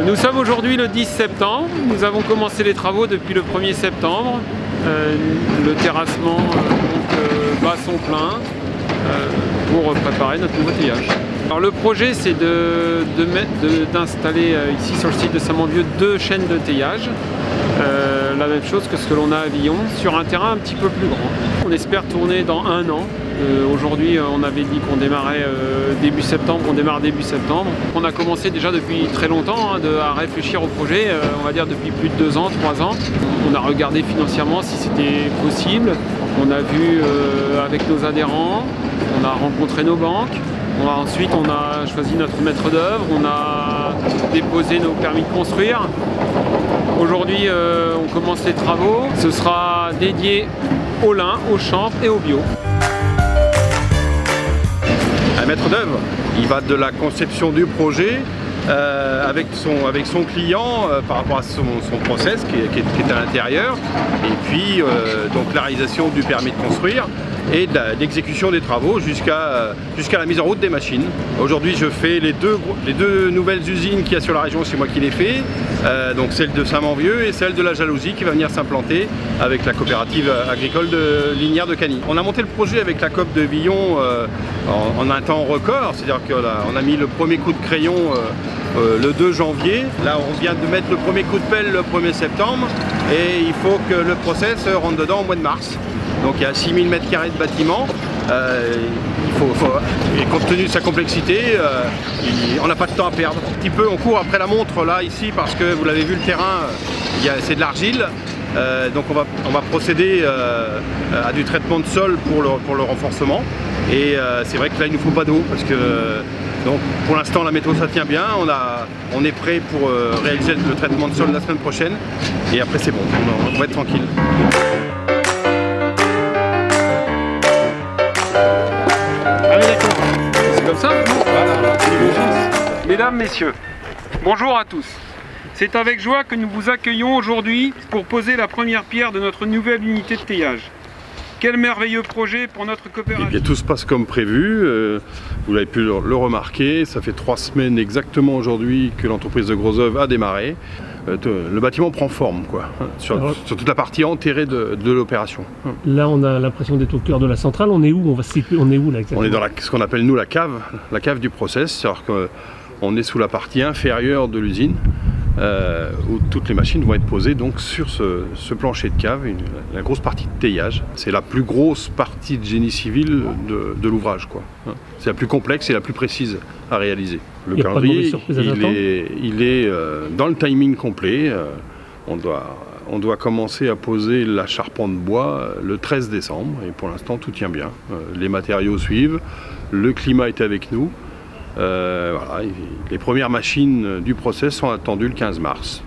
Nous sommes aujourd'hui le 10 septembre, nous avons commencé les travaux depuis le 1er septembre. Le terrassement bat son plein pour préparer notre nouveau teillage. Alors le projet c'est d'installer ici sur le site de Saint-Mandvieux 2 chaînes de teillage. La même chose que ce que l'on a à Villon, sur un terrain un petit peu plus grand. On espère tourner dans 1 an. Aujourd'hui on avait dit qu'on démarrait début septembre, on démarre début septembre. On a commencé déjà depuis très longtemps à réfléchir au projet, on va dire depuis plus de 2 ans, 3 ans. On a regardé financièrement si c'était possible, on a vu avec nos adhérents, on a rencontré nos banques. Ensuite on a choisi notre maître d'œuvre, on a déposé nos permis de construire. Aujourd'hui on commence les travaux, ce sera dédié au lin, au chanvre et au bio. Un maître d'œuvre, il va de la conception du projet avec son client par rapport à son process qui est à l'intérieur, et puis donc la réalisation du permis de construire et de l'exécution des travaux jusqu'à la mise en route des machines. Aujourd'hui je fais les deux nouvelles usines qu'il y a sur la région, c'est moi qui les fais, donc celle de Saint-Mandvieux et celle de la Jalousie qui va venir s'implanter avec la coopérative agricole linéaire de Cagny. On a monté le projet avec la COP de Villon en un temps record, c'est-à-dire qu'on a mis le premier coup de crayon le 2 janvier. Là on vient de mettre le premier coup de pelle le 1er septembre et il faut que le process rentre dedans au mois de mars. Donc il y a 6000 m² de bâtiment, et compte tenu de sa complexité, on n'a pas de temps à perdre. Un petit peu on court après la montre là ici parce que vous l'avez vu, le terrain c'est de l'argile, donc on va procéder à du traitement de sol pour le renforcement, et c'est vrai que là il ne nous faut pas d'eau parce que donc pour l'instant la météo ça tient bien, on est prêt pour réaliser le traitement de sol la semaine prochaine, et après c'est bon, on va être tranquille. Comme ça, voilà. Mesdames, messieurs, bonjour à tous. C'est avec joie que nous vous accueillons aujourd'hui pour poser la première pierre de notre nouvelle unité de teillage. Quel merveilleux projet pour notre coopérative. Eh bien, tout se passe comme prévu, vous l'avez pu le remarquer, ça fait 3 semaines exactement aujourd'hui que l'entreprise de Gros Œuvre a démarré. Le bâtiment prend forme quoi, sur toute la partie enterrée de l'opération. Là on a l'impression d'être au cœur de la centrale, on est où? On va se situer, on est où là exactement? On est dans ce qu'on appelle nous la cave du process, c'est-à-dire qu'on est sous la partie inférieure de l'usine, où toutes les machines vont être posées donc sur ce plancher de cave, la grosse partie de teillage. C'est la plus grosse partie de génie civil de l'ouvrage quoi. C'est la plus complexe et la plus précise à réaliser. Le calendrier, il est dans le timing complet. On doit commencer à poser la charpente de bois le 13 décembre et pour l'instant tout tient bien. Les matériaux suivent, le climat est avec nous. Voilà, les premières machines du process sont attendues le 15 mars.